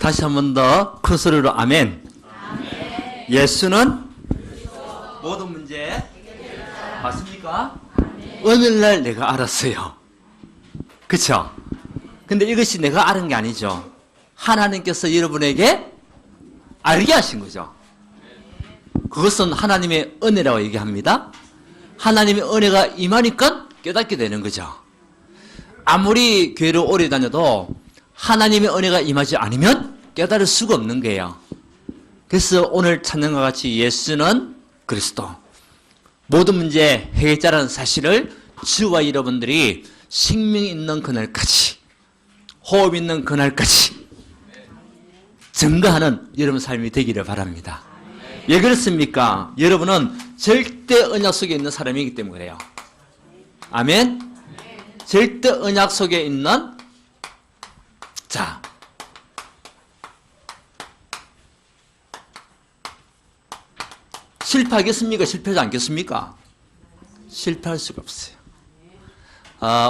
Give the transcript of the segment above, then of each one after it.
다시 한 번 더 큰 소리로 아멘. 아멘. 예수는 모든 문제 맞습니까? 오늘날 내가 알았어요. 그쵸? 근데 이것이 내가 아는 게 아니죠. 하나님께서 여러분에게 알게 하신 거죠. 그것은 하나님의 은혜라고 얘기합니다. 하나님의 은혜가 임하니까 깨닫게 되는 거죠. 아무리 교회를 오래 다녀도 하나님의 은혜가 임하지 않으면 깨달을 수가 없는 거예요. 그래서 오늘 찬양과 같이 예수는 그리스도, 모든 문제 해결자라는 사실을 저와 여러분들이 생명이 있는 그날까지, 호흡 있는 그날까지 증거하는 여러분 삶이 되기를 바랍니다. 왜 그렇습니까? 여러분은 절대 언약 속에 있는 사람이기 때문에 그래요. 아멘? 절대 언약 속에 있는, 자, 실패하겠습니까? 실패하지 않겠습니까? 실패할 수가 없어요.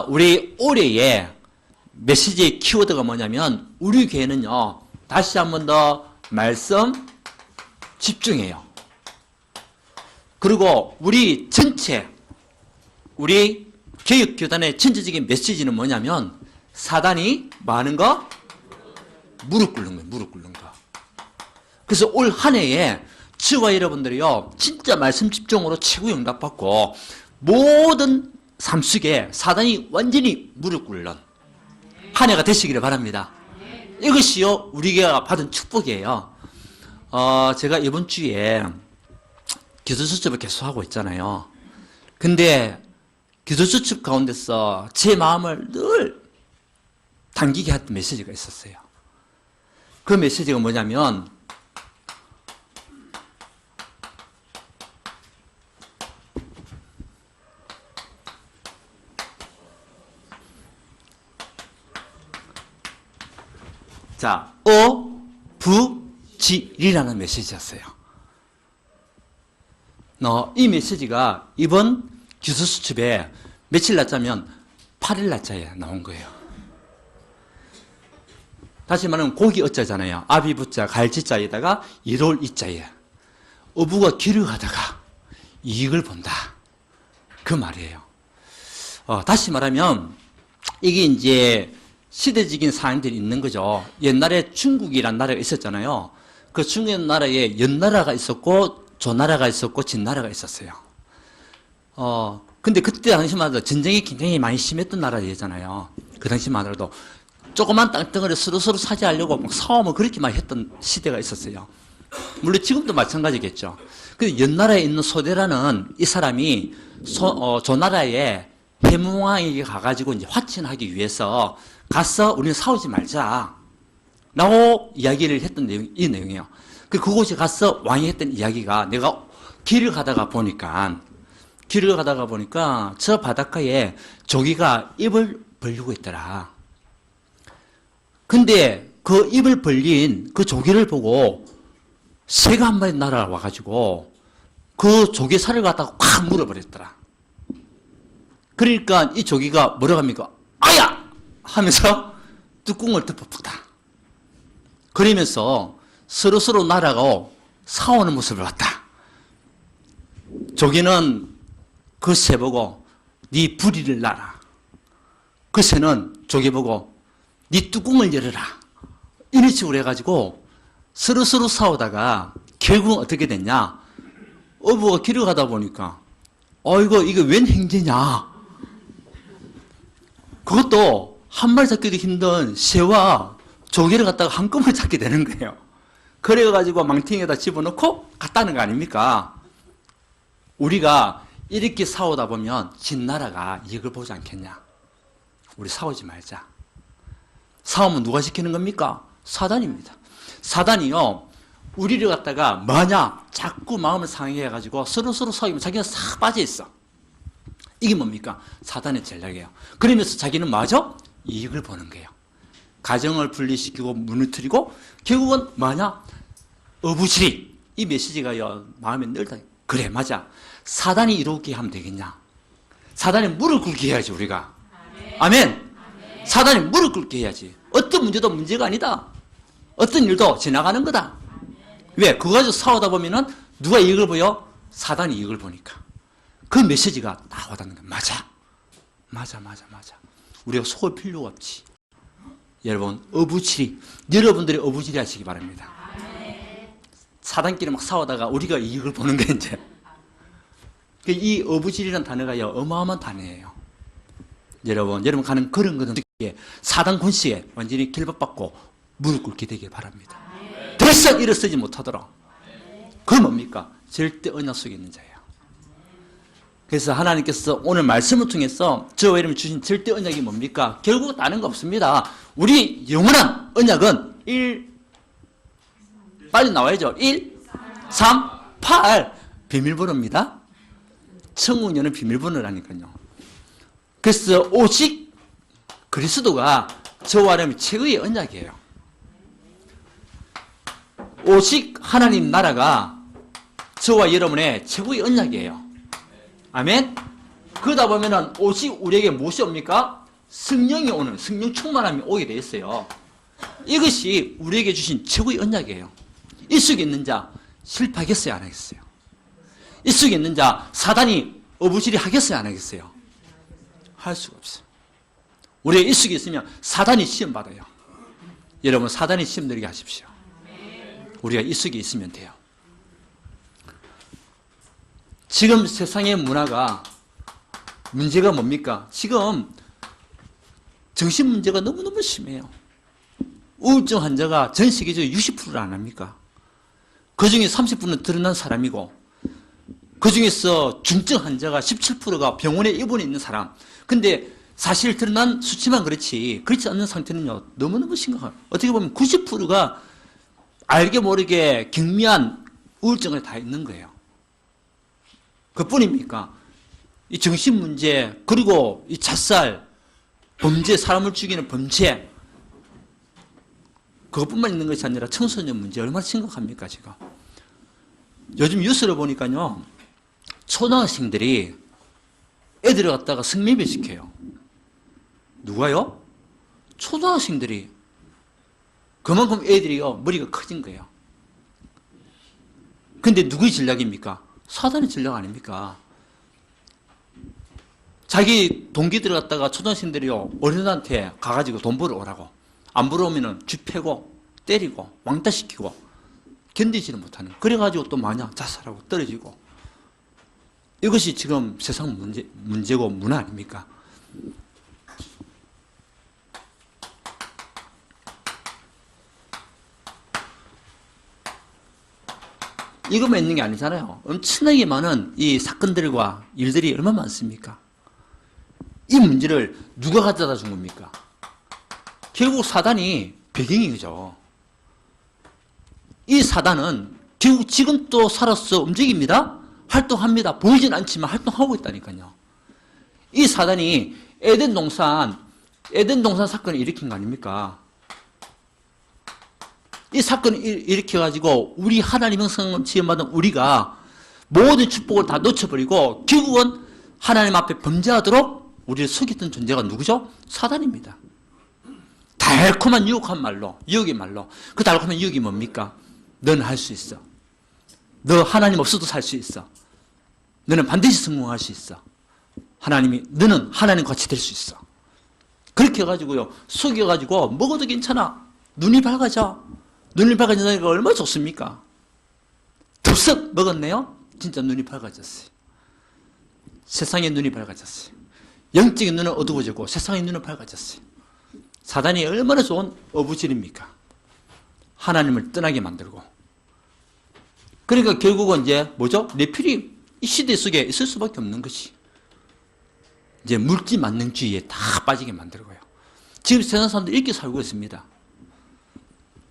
우리 올해의 메시지의 키워드가 뭐냐면, 우리 교회는요, 다시 한 번 더 말씀 집중해요. 그리고 우리 전체, 우리 교육교단의 전체적인 메시지는 뭐냐면, 사단이 뭐 하는 거? 무릎 꿇는 거예요. 무릎 꿇는 거. 그래서 올 한 해에 저와 여러분들이요, 진짜 말씀 집중으로 최고 응답받고 모든 삶 속에 사단이 완전히 무릎 꿇는 한 해가 되시기를 바랍니다. 이것이요, 우리가 받은 축복이에요. 제가 이번 주에 기도 수첩을 계속 하고 있잖아요. 근데 기도 수첩 가운데서 제 마음을 늘 당기게 했던 메시지가 있었어요. 그 메시지가 뭐냐면, 자, 어부지리라는 메시지였어요. 이 메시지가 이번 기도수첩에 며칠 날짜면 8일 날짜에 나온 거예요. 다시 말하면 고기 어자잖아요. 아비부자 갈지자에다가 이로울 이자에 어부가 길을 가다가 이익을 본다, 그 말이에요. 다시 말하면 이게 이제 시대적인 사항들이 있는 거죠. 옛날에 중국이란 나라가 있었잖아요. 그 중국 나라에 연나라가 있었고 조나라가 있었고 진나라가 있었어요. 근데 그때 당시만 해도 전쟁이 굉장히 많이 심했던 나라였잖아요. 그 당시만 하더라도 조그만 땅덩어리 서로 차지하려고 막 싸움을 그렇게 많이 했던 시대가 있었어요. 물론 지금도 마찬가지겠죠. 근데 연나라에 있는 소대라는 이 사람이 조나라에 해무왕에게 가가지고 이제 화친하기 위해서 가서 우리는 싸우지 말자 라고 이야기를 했던 이 내용이에요. 그곳에 가서 왕이 했던 이야기가, 내가 길을 가다가 보니까 저 바닷가에 조기가 입을 벌리고 있더라. 근데 그 입을 벌린 그 조기를 보고 새가 한 마리 날아와가지고 그 조개 살을 갖다가 확 물어버렸더라. 그러니까 이 조기가 뭐라고 합니까? 아야! 하면서 뚜껑을 덮어붙다. 그러면서 서로 날아가고 싸우는 모습을 봤다. 조개는 그 새 보고 네 부리를 놔라. 그 새는 조개 보고 네 뚜껑을 열어라. 이런 식으로 해가지고 서로 싸우다가 결국은 어떻게 됐냐? 어부가 길을 가다 보니까 이게 웬 행제냐? 그것도 한 마리 잡기도 힘든 새와 조개를 갖다가 한꺼번에 잡게 되는 거예요. 그래가지고 망탱이에다 집어넣고 갔다는 거 아닙니까? 우리가 이렇게 싸우다 보면 진나라가 이익을 보지 않겠냐? 우리 싸우지 말자. 싸우면 누가 시키는 겁니까? 사단입니다. 사단이요, 우리를 갖다가 뭐냐? 자꾸 마음을 상해가지고 서로 싸우면 자기가 싹 빠져있어. 이게 뭡니까? 사단의 전략이에요. 그러면서 자기는 뭐죠? 이익을 보는 거예요. 가정을 분리시키고 무너뜨리고 결국은 뭐냐? 어부지리. 이 메시지가요, 마음에 늘 그래, 맞아. 사단이 이렇게 하면 되겠냐? 사단이 무릎 꿇게 해야지, 우리가. 아멘. 사단이 무릎 꿇게 해야지. 어떤 문제도 문제가 아니다. 어떤 일도 지나가는 거다. 왜? 그거 가지고 싸우다 보면은 누가 이익을 보여? 사단이 이익을 보니까. 그 메시지가 다 와닿는 거야. 맞아. 우리가 속을 필요가 없지. 여러분, 어부지리. 여러분들이 어부지리 하시기 바랍니다. 사단끼리 막 싸우다가 우리가 이익을 보는 게 이제. 이 어부지리라는 단어가 어마어마한 단어예요. 여러분 가는 그런 것은 사단 권세에 완전히 길밥받고 무릎 꿇게 되길 바랍니다. 더 이상 일어서지 못하도록. 그건 뭡니까? 절대 언약 속에 있는 자예요. 그래서 하나님께서 오늘 말씀을 통해서 저와 여러분이 주신 절대 언약이 뭡니까? 결국 다른 거 없습니다. 우리 영원한 언약은 빨리 나와야죠. 1, 3, 8 비밀번호입니다. 천국 여는 비밀번호라니까요. 그래서 오직 그리스도가 저와 여러분이 최고의 언약이에요. 오직 하나님 나라가 저와 여러분의 최고의 언약이에요. 아멘? 그러다 보면은 오직 우리에게 무엇이 옵니까? 성령이 오는, 성령 충만함이 오게 되어 있어요. 이것이 우리에게 주신 최고의 언약이에요. 이 속에 있는 자 실패하겠어요? 안 하겠어요? 이 속에 있는 자 사단이 어부지리 하겠어요? 안 하겠어요? 할 수가 없어요. 우리가 이 속에 있으면 사단이 시험 받아요. 여러분 사단이 시험 들게 하십시오. 우리가 이 속에 있으면 돼요. 지금 세상의 문화가 문제가 뭡니까? 지금 정신 문제가 너무너무 심해요. 우울증 환자가 전 세계적으로 60%를 안 합니까? 그 중에 30%는 드러난 사람이고 그 중에서 중증 환자가 17%가 병원에 입원해 있는 사람. 근데 사실 드러난 수치만 그렇지 않는 상태는요 너무너무 심각해요. 어떻게 보면 90%가 알게 모르게 경미한 우울증을 다 있는 거예요. 그뿐입니까? 이 정신 문제 그리고 이 자살, 범죄, 사람을 죽이는 범죄 그것뿐만 있는 것이 아니라 청소년 문제 얼마나 심각합니까 지금? 요즘 뉴스를 보니까요 초등학생들이 애들을 갖다가 성매매 시켜요. 누가요? 초등학생들이. 그만큼 애들이요 머리가 커진 거예요. 근데 누구의 전략입니까? 사단의 전략 아닙니까? 자기 동기들 갖다가 초등학생들이요 어른한테 가가지고 돈 벌어오라고. 안 벌어오면은 쥐 패고 때리고 왕따시키고 견디지를 못하는. 그래가지고 또 마냥 자살하고 떨어지고. 이것이 지금 세상 문제고 문화 아닙니까? 이것만 있는 게 아니잖아요. 엄청나게 많은 이 사건들과 일들이 얼마나 많습니까? 이 문제를 누가 가져다 준 겁니까? 결국 사단이 배경이죠. 이 사단은 결국 지금 또 살아서 움직입니다. 활동합니다. 보이진 않지만 활동하고 있다니까요. 이 사단이 에덴 동산 사건을 일으킨 거 아닙니까? 이 사건을 일으켜가지고 우리 하나님 형상 지음받은 우리가 모든 축복을 다 놓쳐버리고 결국은 하나님 앞에 범죄하도록 우리를 속였던 존재가 누구죠? 사단입니다. 달콤한 유혹한 말로, 유혹의 말로. 그 달콤한 유혹이 뭡니까? 너는 할 수 있어. 너 하나님 없어도 살 수 있어. 너는 반드시 성공할 수 있어. 너는 하나님 같이 될 수 있어. 그렇게 해가지고요, 속여가지고 먹어도 괜찮아. 눈이 밝아져. 눈이 밝아진다니까 얼마나 좋습니까? 덥석 먹었네요? 진짜 눈이 밝아졌어요. 세상의 눈이 밝아졌어요. 영적인 눈은 어두워지고 세상의 눈은 밝아졌어요. 사단이 얼마나 좋은 어부질입니까? 하나님을 떠나게 만들고. 그러니까 결국은 이제 뭐죠? 뇌필이 이 시대 속에 있을 수밖에 없는 것이. 이제 물질 만능주의에 다 빠지게 만들고요. 지금 세상 사람들이 이렇게 살고 있습니다.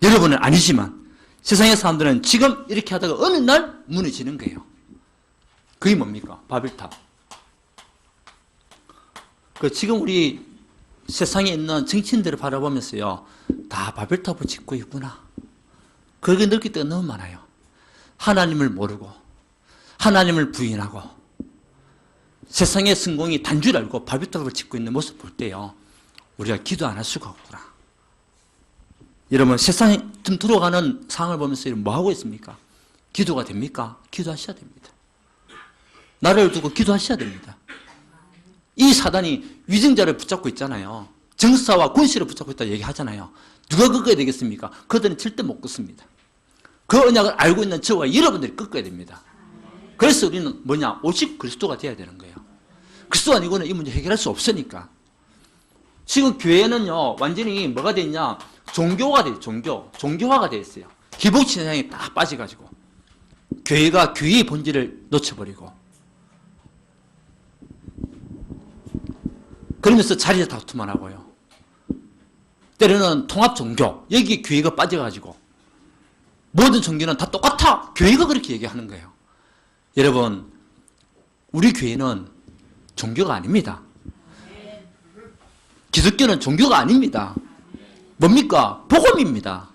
여러분은 아니지만 세상의 사람들은 지금 이렇게 하다가 어느 날 무너지는 거예요. 그게 뭡니까? 바벨탑. 지금 우리 세상에 있는 정치인들을 바라보면서요, 다 바벨탑을 짓고 있구나. 그렇게 느낄 때가 너무 많아요. 하나님을 모르고, 하나님을 부인하고, 세상의 성공이 단 줄 알고 바벨탑을 짓고 있는 모습 볼 때요, 우리가 기도 안 할 수가 없구나. 여러분 세상에 좀 들어가는 상황을 보면서 뭐 하고 있습니까? 기도가 됩니까? 기도하셔야 됩니다. 나라를 두고 기도하셔야 됩니다. 이 사단이 위증자를 붙잡고 있잖아요. 정사와 군시를 붙잡고 있다 얘기하잖아요. 누가 꺾어야 되겠습니까? 그들은 절대 못 꺾습니다. 그 언약을 알고 있는 저와 여러분들이 꺾어야 됩니다. 그래서 우리는 뭐냐? 오직 그리스도가 되어야 되는 거예요. 그리스도 아니고는 이 문제 해결할 수 없으니까. 지금 교회는요, 완전히 뭐가 돼 있냐? 종교가 돼, 종교화가 돼 있어요. 기복치 현상이 딱 빠져가지고. 교회가 교회의 본질을 놓쳐버리고. 그러면서 자리에 다투만 하고요. 때로는 통합 종교, 여기 교회가 빠져가지고. 모든 종교는 다 똑같아! 교회가 그렇게 얘기하는 거예요. 여러분, 우리 교회는 종교가 아닙니다. 기독교는 종교가 아닙니다. 뭡니까? 복음입니다.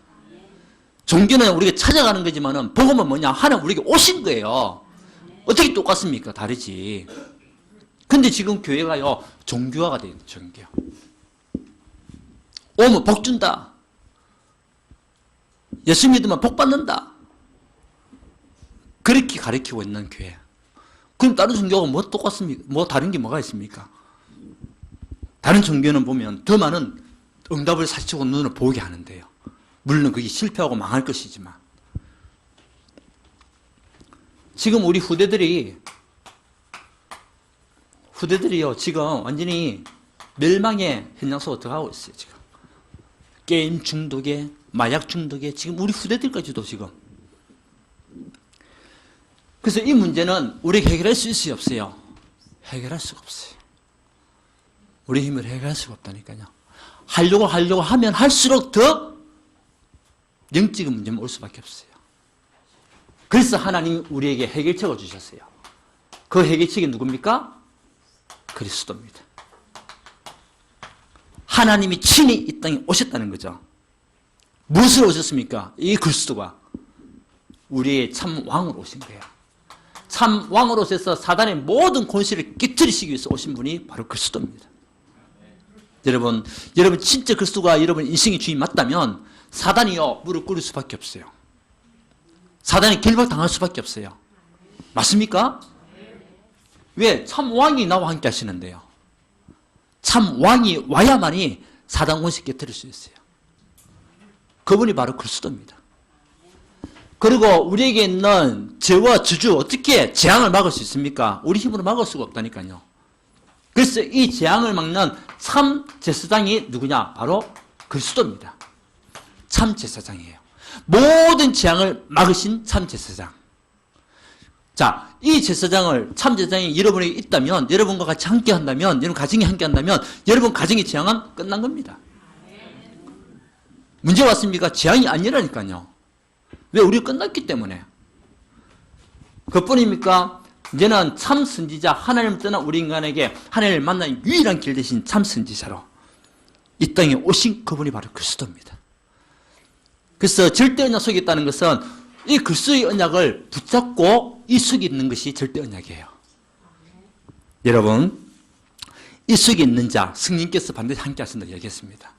종교는 우리가 찾아가는 거지만은 복음은 뭐냐? 하나님 우리에게 오신 거예요. 어떻게 똑같습니까? 다르지. 근데 지금 교회가요, 종교화가 되어 있는 종교. 오면 복 준다. 예수 믿으면 복 받는다. 그렇게 가르치고 있는 교회. 그럼 다른 종교가 뭐 똑같습니까? 뭐 다른 게 뭐가 있습니까? 다른 종교는 보면 더 많은 응답을 사치고 눈을 보게 하는데요. 물론 그게 실패하고 망할 것이지만. 지금 우리 후대들이요, 지금 완전히 멸망의 현장소 어떻게 하고 있어요, 지금. 게임 중독에, 마약 중독에, 지금 우리 후대들까지도 지금. 그래서 이 문제는 우리가 해결할 수 있어요, 없어요? 해결할 수가 없어요. 우리 힘으로 해결할 수가 없다니까요. 하려고 하면 할수록 더 영적인 문제만 올 수밖에 없어요. 그래서 하나님 우리에게 해결책을 주셨어요. 그 해결책이 누굽니까? 그리스도입니다. 하나님이 친히 이 땅에 오셨다는 거죠. 무엇으로 오셨습니까? 이 그리스도가 우리의 참 왕으로 오신 거예요. 참 왕으로 오셔서 사단의 모든 권세를 깨뜨리시기 위해서 오신 분이 바로 그리스도입니다. 여러분 진짜 그리스도가 여러분 인생의 주인 맞다면 사단이요 무릎 꿇을 수밖에 없어요. 사단이 결박당할 수밖에 없어요. 맞습니까? 왜? 참 왕이 나와 함께 하시는데요. 참 왕이 와야만이 사단 권세 깨뜨릴 수 있어요. 그분이 바로 그리스도입니다. 그리고 우리에게 있는 죄와 저주 어떻게 재앙을 막을 수 있습니까? 우리 힘으로 막을 수가 없다니까요. 그래서 이 재앙을 막는 참 제사장이 누구냐? 바로 그리스도입니다. 참 제사장이에요. 모든 재앙을 막으신 참 제사장. 자, 이 제사장을 참 제사장이 여러분에게 있다면, 여러분과 같이 함께 한다면, 여러분 가정이 함께 한다면 여러분 가정의 재앙은 끝난 겁니다. 문제 왔습니까? 재앙이 아니라니까요. 왜? 우리가 끝났기 때문에. 그뿐입니까? 이제는 참 선지자, 하나님을 떠난 우리 인간에게 하나님을 만나는 유일한 길 대신 참 선지자로 이 땅에 오신 그분이 바로 그리스도입니다. 그래서 절대 언약 속에 있다는 것은 이 그리스도의 언약을 붙잡고 이 속에 있는 것이 절대 언약이에요. 여러분, 이 속에 있는 자, 성령께서 반드시 함께 하신다고 얘기했습니다.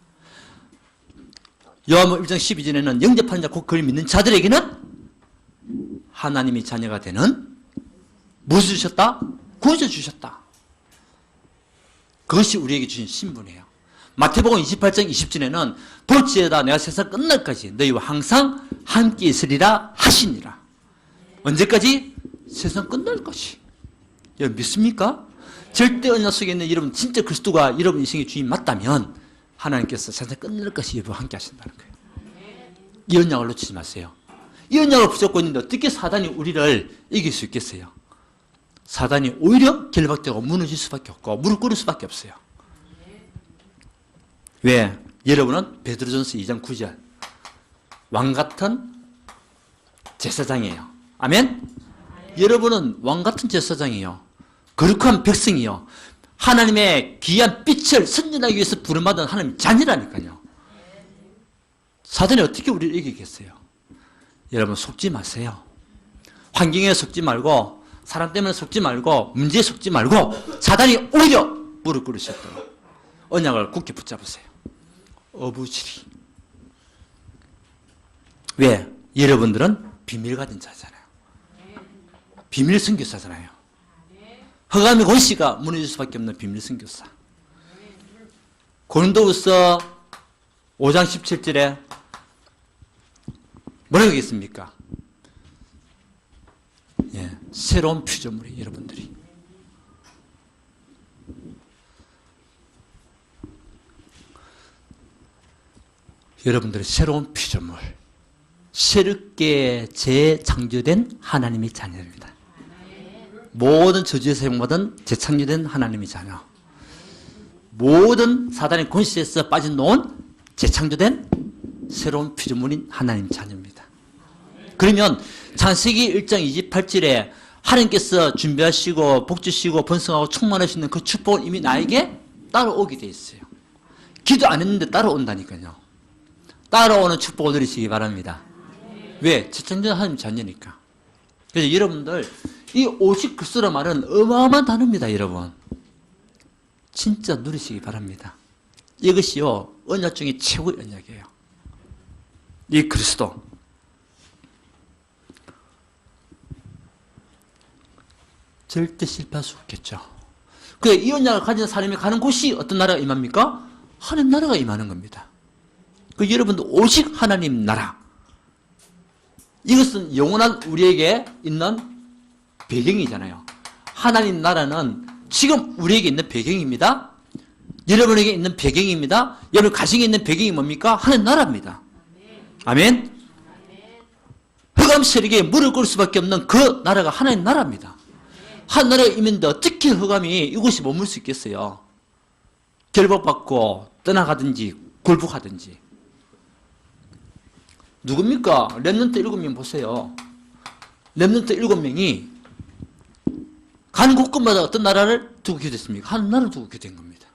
요한복음 1장 12절에는 영접하는 자, 곧 그를 믿는 자들에게는 하나님의 자녀가 되는 무엇을 주셨다? 구원을 주셨다. 그것이 우리에게 주신 신분이에요. 마태복음 28장 20절에는 볼지어다 내가 세상 끝날까지 너희와 항상 함께 있으리라 하시니라. 언제까지? 세상 끝날까지. 여러분 믿습니까? 절대 언약 속에 있는 여러분 진짜 그리스도가 여러분 인생의 주인 맞다면 하나님께서 세상 끝날까지 여러분과 함께 하신다는 거예요. 이 언약을 놓치지 마세요. 이 언약을 붙잡고 있는데 어떻게 사단이 우리를 이길 수 있겠어요? 사단이 오히려 결박되고 무너질 수밖에 없고 무릎 꿇을 수밖에 없어요. 왜? 여러분은 베드로전서 2장 9절 왕같은 제사장이에요. 아멘? 여러분은 왕같은 제사장이에요. 거룩한 백성이요. 하나님의 귀한 빛을 선전하기 위해서 부름받은 하나님의 자녀라니까요. 사단이 어떻게 우리를 이기겠어요? 여러분 속지 마세요. 환경에 속지 말고 사람 때문에 속지 말고 문제에 속지 말고 사단이 오히려 무릎 꿇으셨도록 언약을 굳게 붙잡으세요. 어부지리 왜? 여러분들은 비밀 가진 자잖아요. 비밀 선교사잖아요. 허감의 권씨가 무너질 수밖에 없는 비밀 선교사. 고린도후서 5장 17절에 뭐라고 했습니까? 예, 새로운 피조물이 여러분들이. 여러분들의 새로운 피조물, 새롭게 재창조된 하나님의 자녀입니다. 모든 저주에서 해방받은 재창조된 하나님의 자녀, 모든 사단의 권세에서 빠져놓은 재창조된 새로운 피조물인 하나님 자녀입니다. 그러면 창세기 1장 28절에 하나님께서 준비하시고 복주시고 번성하고 충만하시는 그 축복은 이미 나에게 따라오게 돼 있어요. 기도 안 했는데 따라온다니까요. 따라오는 축복을 누리시기 바랍니다. 왜? 재창조된 하나님 자녀니까. 그래서 여러분들 이 50글수로 말은 어마어마한 단어입니다. 여러분 진짜 누리시기 바랍니다. 이것이요 언약 중에 최고의 언약이에요. 이 그리스도 절대 실패할 수 없겠죠. 그래, 이 언약을 가진 사람이 가는 곳이 어떤 나라가 임합니까? 하나님 나라가 임하는 겁니다. 그 여러분도 오직 하나님 나라, 이것은 영원한 우리에게 있는 배경이잖아요. 하나님 나라는 지금 우리에게 있는 배경입니다. 여러분에게 있는 배경입니다. 여러분 가정에 있는 배경이 뭡니까? 하나님 나라입니다. 아멘. 흑암 세력에 무릎 꿇을 수밖에 없는 그 나라가 하나님 나라입니다. 하나님 나라가 임했는데 어떻게 흑암이 이곳이 머물 수 있겠어요? 결박받고 떠나가든지 굴복하든지. 누굽니까? 렘넌트 7명 보세요. 렘넌트 7명이 가는 곳곳마다 어떤 나라를 두고 기도했습니까? 하나님 나라를 두고 기도한 겁니다.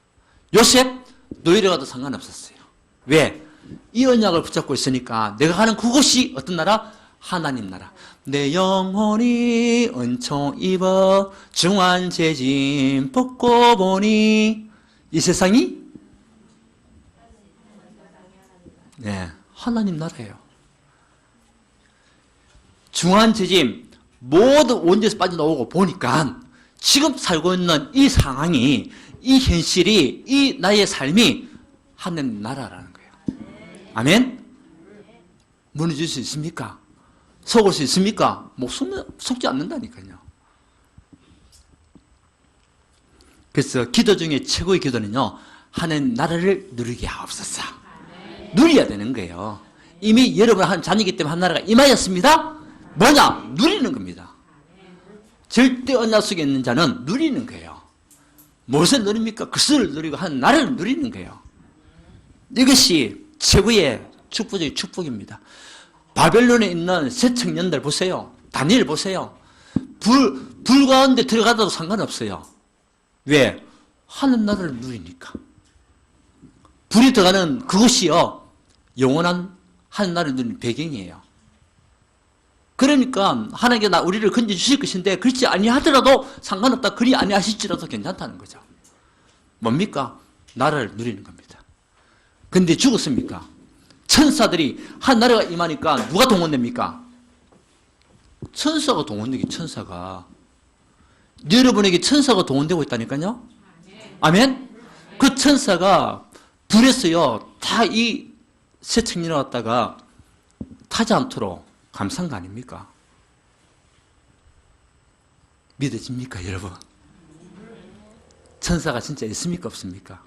요셉 노예를 가도 상관없었어요. 왜? 이 언약을 붙잡고 있으니까 내가 가는 그곳이 어떤 나라? 하나님 나라. 내 영혼이 은총 입어 중한 재짐 벗고 보니 이 세상이 네, 하나님 나라예요. 중한 재짐 모든 원죄에서 빠져나오고 보니까 지금 살고 있는 이 상황이, 이 현실이, 이 나의 삶이 하나님 나라라는 거예요. 아멘? 무너질 수 있습니까? 속을 수 있습니까? 속지 않는다니까요. 그래서 기도 중에 최고의 기도는요, 하나님 나라를 누리게 하옵소서. 누려야 되는 거예요. 이미 여러분 한 자녀이기 때문에 한 나라가 임하였습니다. 뭐냐? 누리는 겁니다. 절대 언약 속에 있는 자는 누리는 거예요. 무엇을 누립니까? 그것을 누리고 한 나라를 누리는 거예요. 이것이 최고의 축복적인 축복입니다. 바벨론에 있는 새 청년들 보세요. 다니엘 보세요. 불 가운데 들어가도 상관없어요. 왜? 하는 나라를 누리니까. 불이 들어가는 그것이요, 영원한 하는 나라를 누리는 배경이에요. 그러니까 하나님께 우리를 건져주실 것인데 그렇지 아니하더라도 상관없다. 그리 아니하실지라도 괜찮다는 거죠. 뭡니까? 나라를 누리는 겁니다. 근데 죽었습니까? 천사들이 한 나라가 임하니까 누가 동원됩니까? 천사가 동원되기, 천사가. 여러분에게 천사가 동원되고 있다니까요? 아멘? 그 천사가 불에서요, 다 이 새 청년을 갖다가 타지 않도록 감싼 거 아닙니까? 믿어집니까, 여러분? 천사가 진짜 있습니까, 없습니까?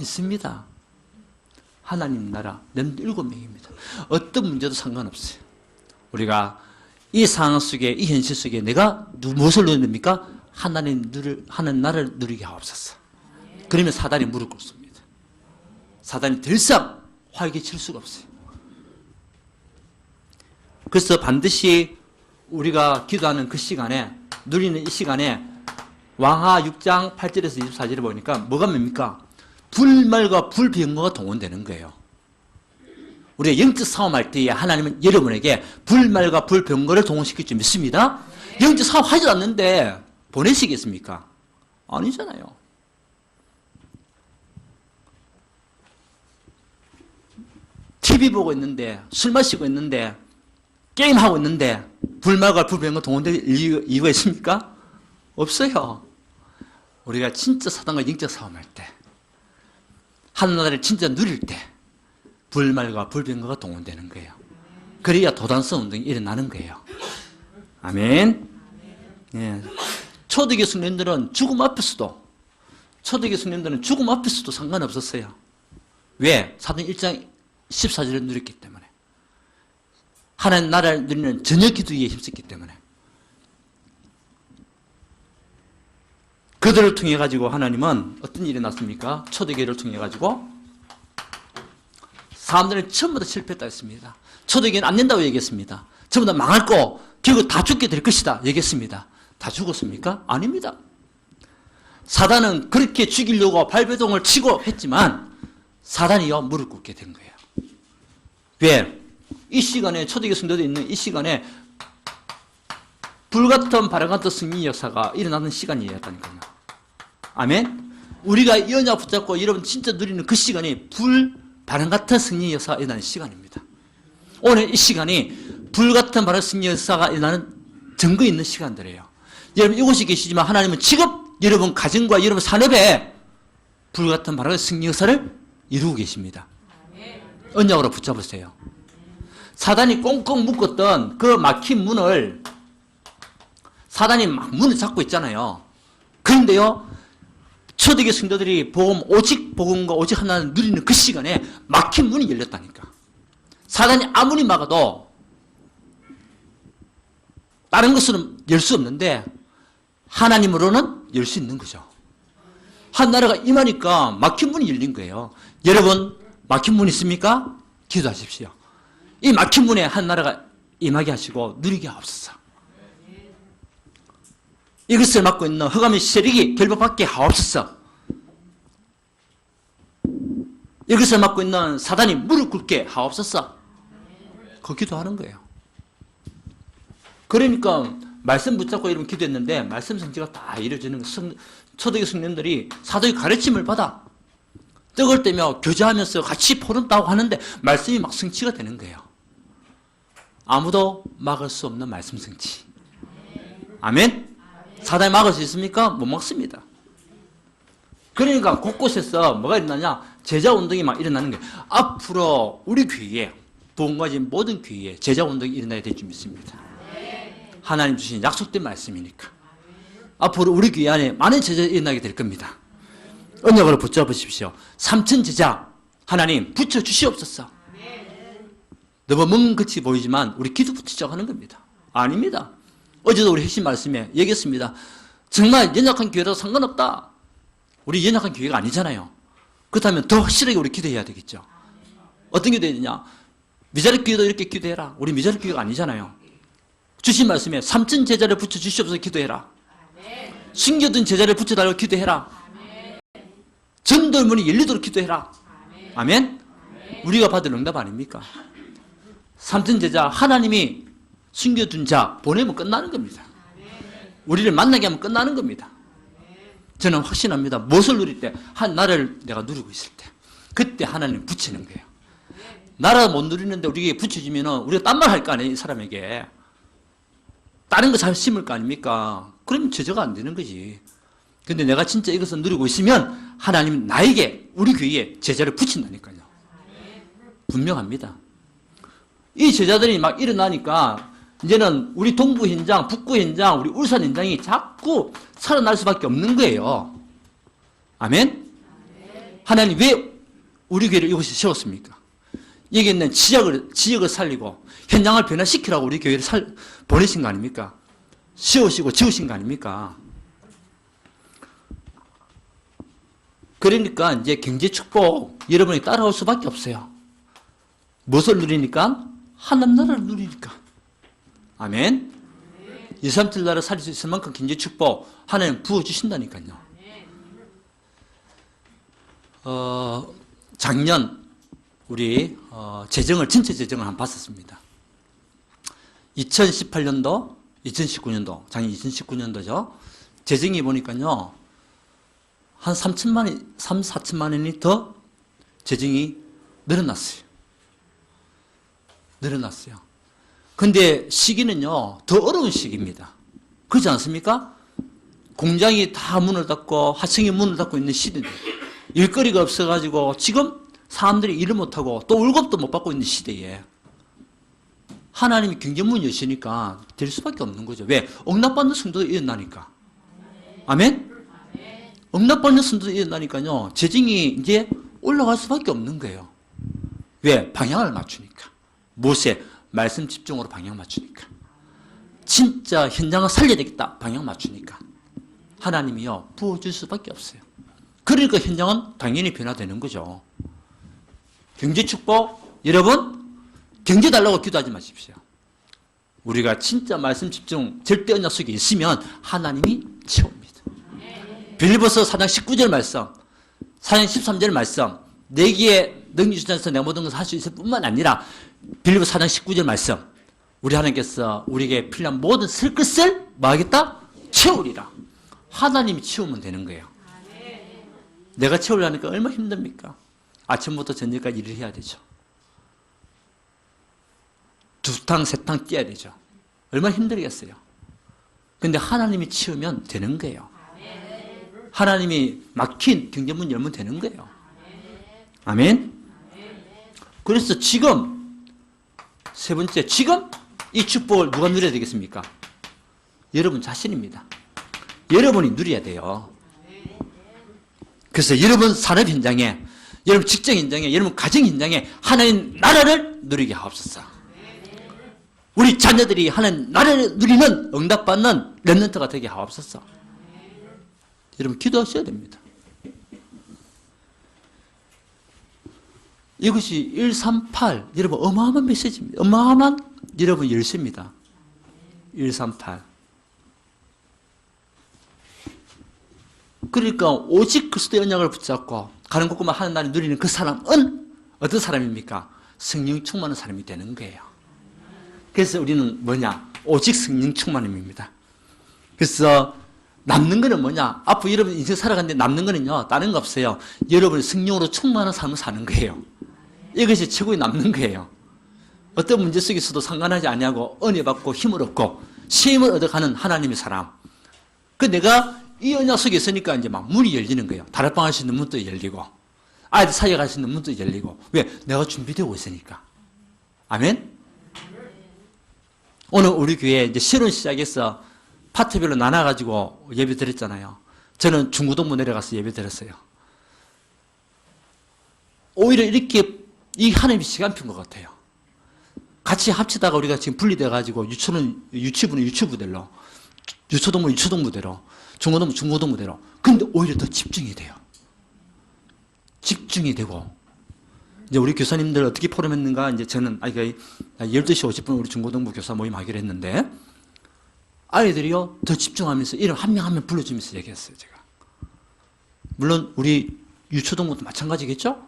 있습니다. 하나님 나라, 렘넌트 7명입니다. 어떤 문제도 상관없어요. 우리가 이 상황 속에, 이 현실 속에 내가 무엇을 누리는 겁니까? 하나님 나라를 누리게 하옵소서. 그러면 사단이 무릎 꿇습니다. 사단이 더 이상 활개칠 수가 없어요. 그래서 반드시 우리가 기도하는 그 시간에, 누리는 이 시간에 왕하 6장 8절에서 24절에 보니까 뭐가 뭡니까? 불말과 불병거가 동원되는 거예요. 우리가 영적 싸움할 때에 하나님은 여러분에게 불말과 불병거를 동원시킬 줄 믿습니다. 영적 싸움 하지 않는데 보내시겠습니까? 아니잖아요. TV 보고 있는데, 술 마시고 있는데, 게임하고 있는데, 불말과 불변과 동원될 이유가 있습니까? 없어요. 우리가 진짜 사단과 영적 싸움할 때, 하나님을 진짜 누릴 때, 불말과 불변과가 동원되는 거예요. 그래야 도단성 운동이 일어나는 거예요. 아멘. 예. 초대교회 성령들은 죽음 앞에서도 상관없었어요. 왜? 사도행 1장 14절을 누렸기 때문에. 하나님 나라를 누리는 전혀 기도에 힘썼기 때문에. 그들을 통해 가지고 하나님은 어떤 일이 났습니까? 초대교회를 통해 가지고 사람들은 전부 다 실패했다 했습니다. 초대교회는 안 된다고 얘기했습니다. 전부 다 망할 거, 결국 다 죽게 될 것이다 얘기했습니다. 다 죽었습니까? 아닙니다. 사단은 그렇게 죽이려고 발버둥을 치고 했지만 사단이요 무릎 꿇게 된 거예요. 왜? 이 시간에 초대교회 성도들이 있는 이 시간에 불같은 바람같은 승리 역사가 일어나는 시간이었다니까요. 아멘? 우리가 이 언약 붙잡고 여러분 진짜 누리는 그 시간이 바람같은 승리 역사가 일어나는 시간입니다. 오늘 이 시간이 불같은 바람 승리 역사가 일어나는 증거 있는 시간들이에요. 여러분 이곳에 계시지만 하나님은 지금 여러분 가정과 여러분 산업에 불같은 바람의 승리 역사를 이루고 계십니다. 언약으로 붙잡으세요. 사단이 꽁꽁 묶었던 그 막힌 문을 사단이 막 문을 잡고 있잖아요. 그런데요 초대교회 성도들이 오직 복음과 오직 하나님을 누리는 그 시간에 막힌 문이 열렸다니까. 사단이 아무리 막아도 다른 것으로는 열 수 없는데 하나님으로는 열 수 있는 거죠. 한 나라가 임하니까 막힌 문이 열린 거예요. 여러분 막힌 문 있습니까? 기도하십시오. 이 막힌 문에 한 나라가 임하게 하시고 누리게 하옵소서. 이것을 막고 있는 흑암의 세력이 결박받게 하옵소서. 이것을 막고 있는 사단이 무릎 꿇게 하옵소서. 그 기도하는 거예요. 그러니까 말씀 붙잡고 이러면 기도했는데 말씀 성취가 다 이루어지는 거예요. 초대교회 성령들이 사도의 가르침을 받아 떡을 떼며 교제하면서 같이 포럼 따고 하는데 말씀이 막 성취가 되는 거예요. 아무도 막을 수 없는 말씀 성취. 아멘? 사단이 막을 수 있습니까? 못 막습니다. 그러니까 곳곳에서 뭐가 일어나냐? 제자운동이 막 일어나는 거예요. 앞으로 우리 교회에 복음가진 모든 교회에 제자운동이 일어나야 될 줄 믿습니다. 하나님 주신 약속된 말씀이니까. 앞으로 우리 교회 안에 많은 제자가 일어나게 될 겁니다. 언약으로 붙잡으십시오. 삼천 제자 하나님 붙여주시옵소서. 너무 먼 것이 보이지만 우리 기도부터 시작하는 겁니다. 아닙니다. 어제도 우리 핵심 말씀에 얘기했습니다. 정말 연약한 교회라도 상관없다. 우리 연약한 교회가 아니잖아요. 그렇다면 더 확실하게 우리 기도해야 되겠죠. 어떤 기도해야 되냐? 미자립 교회도 이렇게 기도해라. 우리 미자립 교회가 아니잖아요. 주신 말씀에 삼천 제자를 붙여주시옵소서 기도해라. 숨겨둔 제자를 붙여달라고 기도해라. 전도문이 열리도록 기도해라. 아멘? 우리가 받을 응답 아닙니까? 삼천 제자 하나님이 숨겨둔 자 보내면 끝나는 겁니다. 우리를 만나게 하면 끝나는 겁니다. 저는 확신합니다. 무엇을 누릴 때? 한 나라를 내가 누리고 있을 때 그때 하나님 붙이는 거예요. 나라 못 누리는데 우리에게 붙여주면 우리가 딴 말 할 거 아니에요. 이 사람에게 다른 거 잘 심을 거 아닙니까? 그러면 제자가 안 되는 거지. 근데 내가 진짜 이것을 누리고 있으면 하나님은 나에게 우리 교회에 제자를 붙인다니까요. 분명합니다. 이 제자들이 막 일어나니까 이제는 우리 동부 현장, 북구 현장, 우리 울산 현장이 자꾸 살아날 수밖에 없는 거예요. 아멘? 하나님 왜 우리 교회를 이곳에 세웠습니까? 여기 있는 지역을 살리고 현장을 변화시키라고 우리 교회를 보내신 거 아닙니까? 세우시고 지으신 거 아닙니까? 그러니까 이제 경제 축복 여러분이 따라올 수밖에 없어요. 무엇을 누리니까? 하나님 나라를 누리니까. 아멘. 2, 3, 7 나라 살릴 수 있을 만큼 경제 축복 하나님 부어주신다니까요. 작년 우리 전체 재정을 한번 봤었습니다. 2018년도, 2019년도, 작년 2019년도죠. 재정이 보니까요. 한 3, 4천만 원이 더 재정이 늘어났어요. 늘어났어요. 근데 시기는요, 더 어려운 시기입니다. 그렇지 않습니까? 공장이 다 문을 닫고 하청이 문을 닫고 있는 시대인데 일거리가 없어가지고 지금 사람들이 일을 못하고 또 월급도 못 받고 있는 시대에 하나님이 경제문 여시니까 될 수밖에 없는 거죠. 왜? 응답받는 성도도 일어나니까. 아멘? 응답받는 성도도 일어나니까요. 재정이 이제 올라갈 수밖에 없는 거예요. 왜? 방향을 맞추니까. 무엇에? 말씀 집중으로 방향 맞추니까. 진짜 현장을 살려야 되겠다. 방향 맞추니까. 하나님이요. 부어줄 수밖에 없어요. 그러니까 현장은 당연히 변화되는 거죠. 경제축복, 여러분, 경제 달라고 기도하지 마십시오. 우리가 진짜 말씀 집중, 절대 언약 속에 있으면 하나님이 채웁니다. 빌립보서 4장 19절 말씀, 4장 13절 말씀, 내기에 능력 주지 않아서 내가 모든 것을 할 수 있을 뿐만 아니라 빌립보서 4장 19절 말씀, 우리 하나님께서 우리에게 필요한 모든 쓸 것을 뭐 하겠다? 채우리라. 하나님이 채우면 되는 거예요. 내가 채우려니까 얼마나 힘듭니까? 아침부터 저녁까지 일을 해야 되죠. 두 탕, 세 탕 뛰어야 되죠. 얼마나 힘들겠어요. 근데 하나님이 채우면 되는 거예요. 하나님이 막힌 경제문 열면 되는 거예요. 아멘? 그래서 지금, 세 번째, 지금 이 축복을 누가 누려야 되겠습니까? 여러분 자신입니다. 여러분이 누려야 돼요. 그래서 여러분 산업 현장에, 여러분 직장 현장에, 여러분 가정 현장에 하나님 나라를 누리게 하옵소서. 우리 자녀들이 하나님 나라를 누리는 응답받는 렘넌트가 되게 하옵소서. 여러분 기도하셔야 됩니다. 이것이 138, 여러분 어마어마한 메시지입니다. 어마어마한 여러분 열쇠입니다. 138. 그러니까 오직 그리스도의 언약을 붙잡고 가는 곳곳만 하는 날을 누리는 그 사람은 어떤 사람입니까? 성령 충만한 사람이 되는 거예요. 그래서 우리는 뭐냐? 오직 성령 충만함입니다. 그래서 남는 거는 뭐냐? 앞으로 여러분 인생 살아가는데 남는 거는요, 다른 거 없어요. 여러분이 성령으로 충만한 삶을 사는 거예요. 이것이 최고의 남는 거예요. 어떤 문제 속에서도 상관하지 아니하고 은혜 받고 힘을 얻고 시험을 얻어가는 하나님의 사람. 그 내가 이 언약 속에 있으니까 이제 막 문이 열리는 거예요. 다락방 할 수 있는 문도 열리고, 아이들 사이에 갈 수 있는 문도 열리고. 왜? 내가 준비되고 있으니까. 아멘? 오늘 우리 교회 이제 새로운 시작해서 파트별로 나눠가지고 예배 드렸잖아요. 저는 중고등부 내려가서 예배 드렸어요. 오히려 이렇게 이 하나님의 시간표인 것 같아요. 같이 합치다가 우리가 지금 분리돼가지고 유치부는 유치부대로, 유초동부는 유초동부대로, 중고등부 중고등부대로. 근데 오히려 더 집중이 돼요. 집중이 되고. 이제 우리 교사님들 어떻게 포럼했는가, 이제 저는, 12시 50분 우리 중고등부 교사 모임 하기로 했는데, 아이들이요, 더 집중하면서 이름 한 명 한 명 불러주면서 얘기했어요, 제가. 물론, 우리 유초동부도 마찬가지겠죠?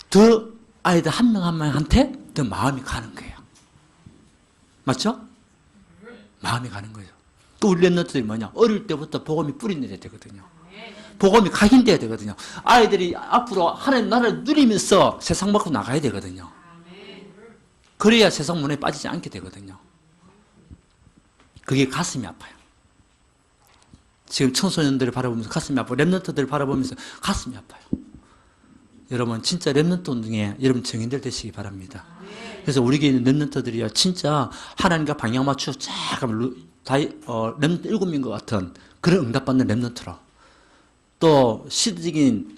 더 아이들 한 명 한 명한테 더 마음이 가는 거예요. 맞죠? 마음이 가는 거예요. 또 우리 랩런트들이 뭐냐? 어릴 때부터 복음이 뿌리내려야 되거든요. 복음이 각인돼야 되거든요. 아이들이 앞으로 하나님 나라를 누리면서 세상 밖으로 나가야 되거든요. 그래야 세상 문에 빠지지 않게 되거든요. 그게 가슴이 아파요. 지금 청소년들을 바라보면서 가슴이 아파요. 랩런트들을 바라보면서 가슴이 아파요. 여러분 진짜 랩런트 운동에 여러분 증인들 되시기 바랍니다. 그래서 우리 교회 있는 랩런트들이요, 진짜 하나님과 방향 맞추어 쫙 가면 랩런트 7명과 같은 그런 응답받는 랩런트로, 또 시대적인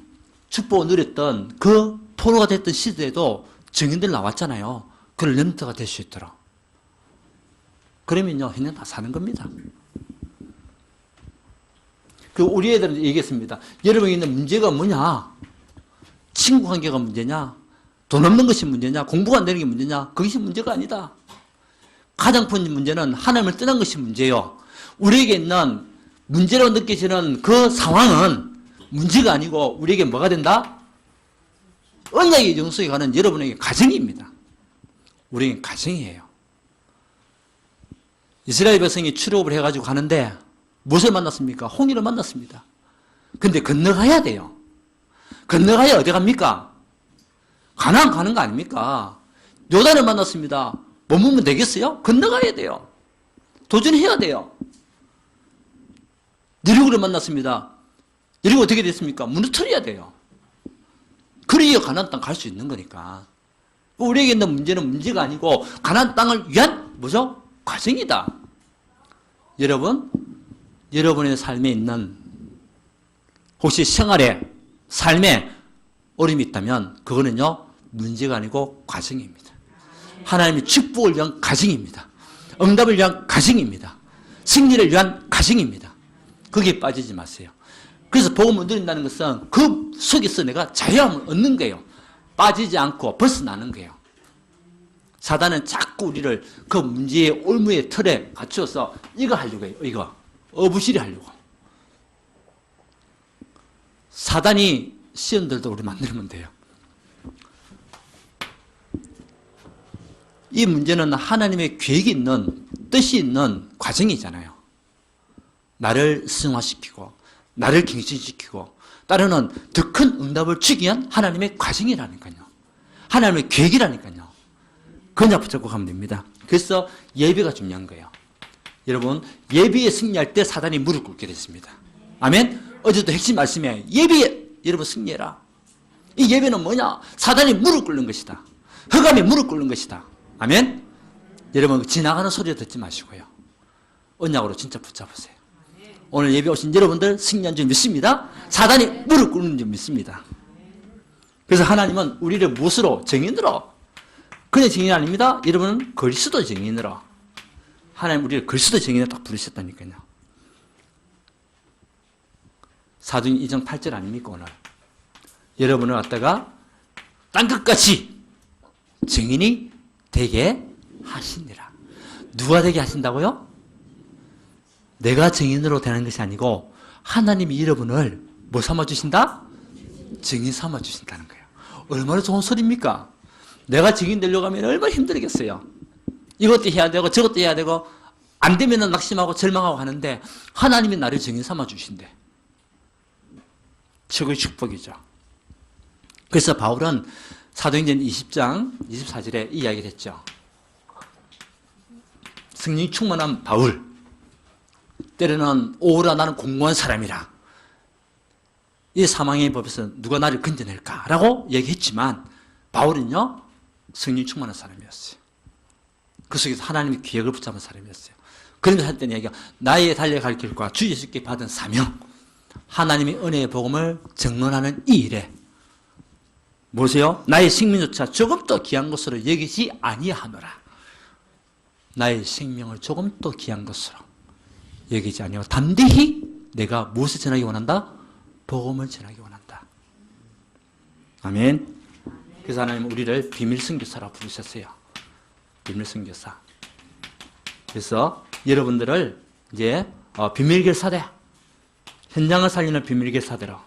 축복을 누렸던 그 포로가 됐던 시대에도 증인들 나왔잖아요. 그 랩런트가 될 수 있도록. 그러면요, 그냥 다 사는 겁니다. 그 우리 애들은 얘기했습니다. 여러분이 있는 문제가 뭐냐? 친구 관계가 문제냐? 돈 없는 것이 문제냐? 공부가 안 되는 게 문제냐? 그것이 문제가 아니다. 가장 큰 문제는 하나님을 떠난 것이 문제예요. 우리에게 있는 문제라고 느껴지는 그 상황은 문제가 아니고 우리에게 뭐가 된다? 언약의 영성에 가는 여러분에게 가정입니다. 우리에게 가정이에요. 이스라엘 백성이 출애굽을 해가지고 가는데 무엇을 만났습니까? 홍해를 만났습니다. 근데 건너가야 돼요. 건너가야 어디 갑니까? 가나안 가는 거 아닙니까? 요단을 만났습니다. 머물면 되겠어요? 건너가야 돼요. 도전해야 돼요. 여리고를 만났습니다. 여리고 어떻게 됐습니까? 무너뜨려야 돼요. 그래야 가나안 땅 갈 수 있는 거니까. 우리에게 있는 문제는 문제가 아니고 가나안 땅을 위한 뭐죠? 과정이다. 여러분, 여러분의 삶에 있는 혹시 생활에, 삶에 어려움이 있다면 그거는요, 문제가 아니고 과정입니다. 하나님의 축복을 위한 과정입니다. 응답을 위한 과정입니다. 승리를 위한 과정입니다. 거기에 빠지지 마세요. 그래서 복음을 누린다는 것은 그 속에서 내가 자유함을 얻는 거예요. 빠지지 않고 벗어나는 거예요. 사단은 자꾸 우리를 그 문제의 올무의 틀에 갖추어서 이거 하려고 해요. 이거. 어부실이 하려고. 사단이 시험들도 우리 만들면 돼요. 이 문제는 하나님의 계획이 있는, 뜻이 있는 과정이잖아요. 나를 승화시키고, 나를 갱신시키고, 따르는 더 큰 응답을 주기 위한 하나님의 과정이라니까요. 하나님의 계획이라니까요. 그냥 붙잡고 가면 됩니다. 그래서 예배가 중요한 거예요. 여러분, 예배에 승리할 때 사단이 무릎 꿇게 됐습니다. 아멘? 어제도 핵심 말씀에 예배에 여러분 승리해라. 이 예배는 뭐냐? 사단이 무릎 꿇는 것이다. 흑암에 무릎 꿇는 것이다. 아멘? 여러분, 지나가는 소리 듣지 마시고요. 언약으로 진짜 붙잡으세요. 오늘 예배 오신 여러분들 승리한 줄 믿습니다. 사단이 무릎 꿇는 줄 믿습니다. 그래서 하나님은 우리를 무엇으로? 증인으로. 그냥 증인이 아닙니다. 여러분은 그리스도 증인으로. 하나님 우리를 그리스도 증인으로 딱 부르셨다니까요. 사도행 2장 8절 아닙니까 오늘? 여러분을 갖다가 땅끝까지 증인이 되게 하시니라. 누가 되게 하신다고요? 내가 증인으로 되는 것이 아니고 하나님이 여러분을 뭐 삼아주신다? 증인 삼아주신다는 거예요. 얼마나 좋은 소리입니까? 내가 증인 되려고 하면 얼마나 힘들겠어요. 이것도 해야 되고 저것도 해야 되고 안 되면 낙심하고 절망하고 하는데 하나님이 나를 증인 삼아주신대. 최고의 축복이죠. 그래서 바울은 사도행전 20장 24절에 이 이야기를 했죠. 성령 충만한 바울, 때로는 오라 나는 공고한 사람이라. 이 사망의 법에서 누가 나를 건져낼까라고 얘기했지만 바울은요 성령 충만한 사람이었어요. 그 속에서 하나님의 기획을 붙잡은 사람이었어요. 그러면서 할 때는 얘기가 나의 달려갈 길과 주 예수께 받은 사명, 하나님의 은혜의 복음을 증언하는 이 일에 뭐세요? 나의 생명조차 조금 더 귀한 것으로 여기지 아니하노라. 나의 생명을 조금 더 귀한 것으로 여기지 아니하고 담대히 내가 무엇을 전하기 원한다? 복음을 전하기 원한다. 아멘. 그래서 하나님은 우리를 비밀 선교사라고 부르셨어요. 비밀 선교사. 그래서 여러분들을 이제 비밀길 사대, 현장을 살리는 비밀길 사대로,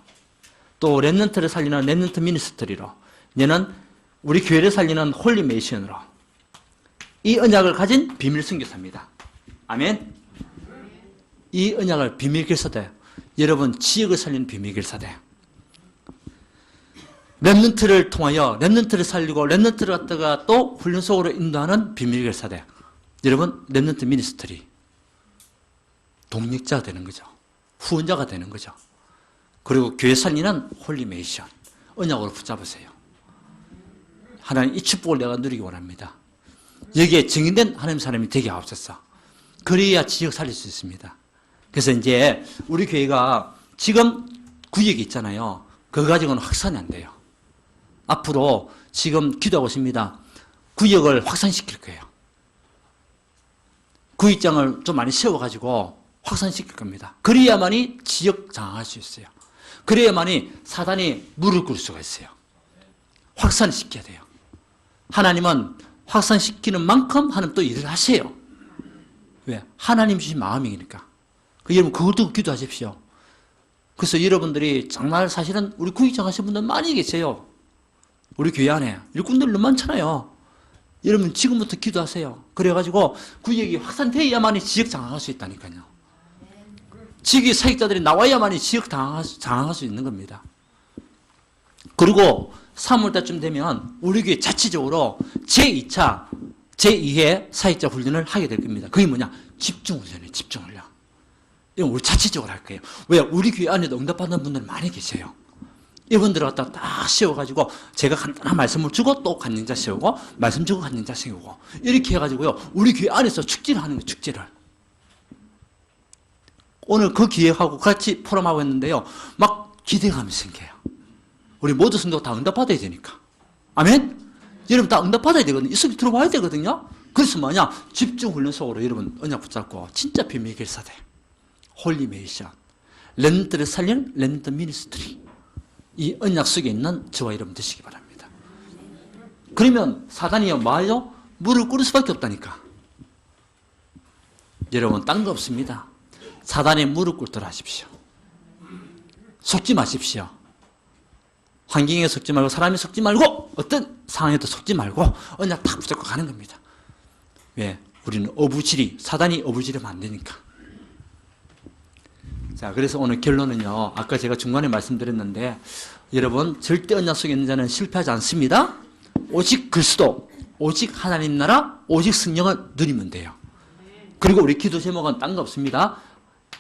또 렘넌트를 살리는 렘넌트 미니스트리로, 얘는 우리 교회를 살리는 홀리 메이션으로 이 언약을 가진 비밀 선교사입니다. 아멘. 이 언약을 비밀길 사대, 여러분 지역을 살리는 비밀길 사대, 렘넌트를 통하여 렘넌트를 살리고 렘넌트를 갖다가 또 훈련 속으로 인도하는 비밀길 사대, 여러분 렘넌트 미니스트리, 동력자가 되는 거죠. 후원자가 되는 거죠. 그리고 교회 살리는 홀리 메이션, 언약으로 붙잡으세요. 하나님 이 축복을 내가 누리기 원합니다. 여기에 증인된 하나님 사람이 되게 하옵소서. 그래야 지역 살릴 수 있습니다. 그래서 이제 우리 교회가 지금 구역이 있잖아요. 그거 가지고는 확산이 안 돼요. 앞으로 지금 기도하고 있습니다. 구역을 확산시킬 거예요. 구역장을 좀 많이 세워가지고 확산시킬 겁니다. 그래야만이 지역 장악할 수 있어요. 그래야만이 사단이 무릎 꿇을 수가 있어요. 확산시켜야 돼요. 하나님은 확산시키는 만큼 하나님 또 일을 하세요. 왜? 하나님 주신 마음이니까. 여러분 그것도 기도하십시오. 그래서 여러분들이 정말 사실은 우리 구역장 하신 분들 많이 계세요. 우리 교회 안에 일꾼들 너무 많잖아요. 여러분 지금부터 기도하세요. 그래가지고 구역이 확산되어야만이 지역 장악할 수 있다니까요. 지역의 사역자들이 나와야만이 지역 장악할 수 있는 겁니다. 그리고 3월달쯤 되면 우리 교회 자체적으로 제2차, 제2회 사역자 훈련을 하게 될 겁니다. 그게 뭐냐? 집중훈련이에요. 집중훈련. 이건 우리 자체적으로 할 거예요. 왜? 우리 교회 안에도 응답받는 분들 많이 계세요. 이분들을 갖다가 딱 세워가지고 제가 간단한 말씀을 주고 또 간증자 세우고 말씀 주고 간증자 세우고 이렇게 해가지고요. 우리 교회 안에서 축제를 하는 거예요. 축제를. 오늘 그 기획하고 같이 포럼하고 했는데요. 막 기대감이 생겨요. 우리 모두 성도가 다 응답받아야 되니까. 아멘? 여러분 다 응답받아야 되거든요. 이 수업 들어봐야 되거든요. 그래서 뭐냐? 집중훈련 속으로 여러분 언약 붙잡고 진짜 비밀 결사대, 홀리 메이션, 렘넌트를 살리는 렘넌트 미니스트리, 이 언약 속에 있는 저와 여러분 되시기 바랍니다. 그러면 사단이요 뭐요? 물을 끓일 수밖에 없다니까. 여러분 딴 거 없습니다. 사단의 물을 끓도록 하십시오. 속지 마십시오. 환경에 속지 말고 사람이 속지 말고 어떤 상황에도 속지 말고 언약 탁 붙잡고 가는 겁니다. 왜? 우리는 어부지리, 사단이 어부지리면 안 되니까. 자, 그래서 오늘 결론은요. 아까 제가 중간에 말씀드렸는데 여러분 절대 언약 속에 있는 자는 실패하지 않습니다. 오직 그리스도, 오직 하나님 나라, 오직 성령을 누리면 돼요. 그리고 우리 기도 제목은 딴 거 없습니다.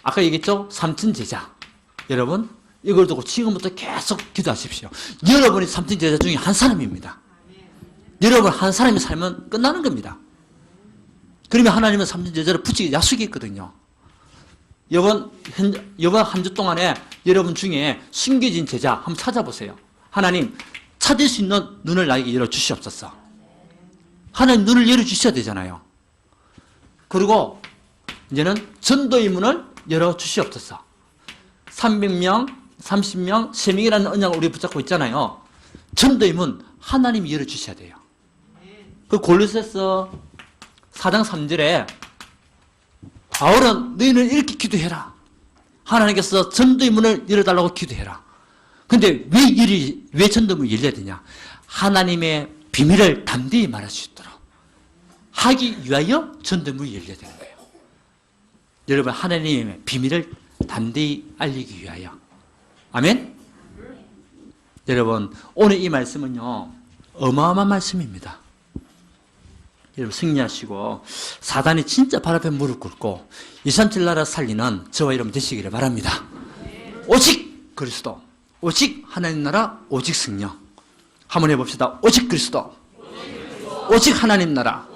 아까 얘기했죠? 삼천 제자. 여러분 이걸 두고 지금부터 계속 기도하십시오. 여러분이 삼천 제자 중에 한 사람입니다. 여러분 한 사람이 살면 끝나는 겁니다. 그러면 하나님은 삼천 제자를 붙이기 약속이 있거든요. 이번 한 주 동안에 여러분 중에 숨겨진 제자 한번 찾아보세요. 하나님 찾을 수 있는 눈을 나에게 열어주시옵소서. 하나님 눈을 열어주셔야 되잖아요. 그리고 이제는 전도의 문을 열어주시옵소서. 300명, 30명, 3명이라는 언약을 우리 붙잡고 있잖아요. 전도의 문 하나님이 열어주셔야 돼요. 그 골로새서 4장 3절에 바울은 너희는 이렇게 기도해라. 하나님께서 전도의 문을 열어달라고 기도해라. 근데 왜 전도의 문이 열려야 되냐? 하나님의 비밀을 담대히 말할 수 있도록 하기 위하여 전도의 문이 열려야 되는 거예요. 여러분 하나님의 비밀을 담대히 알리기 위하여. 아멘? 여러분 오늘 이 말씀은요 어마어마한 말씀입니다. 여러분 승리하시고 사단이 진짜 발 앞에 무릎 꿇고 237 나라 살리는 저와 여러분 되시기를 바랍니다. 오직 그리스도, 오직 하나님 나라, 오직 성령. 한번 해봅시다. 오직 그리스도, 오직 하나님 나라,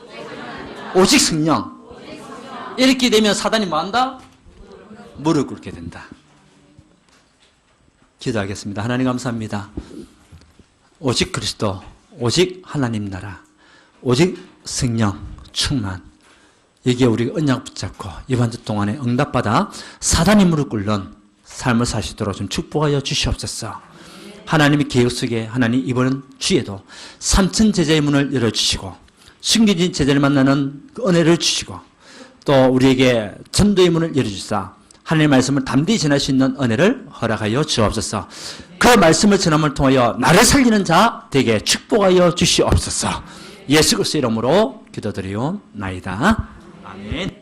오직 성령. 이렇게 되면 사단이 뭐한다? 무릎 꿇게 된다. 기도하겠습니다. 하나님 감사합니다. 오직 그리스도, 오직 하나님 나라, 오직 성령 충만. 여기에 우리가 언약 붙잡고 이번 주 동안에 응답받아 사단이 무릎 꿇는 삶을 사시도록 좀 축복하여 주시옵소서. 하나님의 계획 속에 하나님 이번 주에도 3천 제자의 문을 열어주시고 숨겨진 제자를 만나는 그 은혜를 주시고 또 우리에게 전도의 문을 열어주사 하나님의 말씀을 담대히 전할 수 있는 은혜를 허락하여 주옵소서. 그 말씀을 전함을 통하여 나를 살리는 자 되게 축복하여 주시옵소서. 예수 그리스도의 이름으로 기도드리옵나이다. 아멘.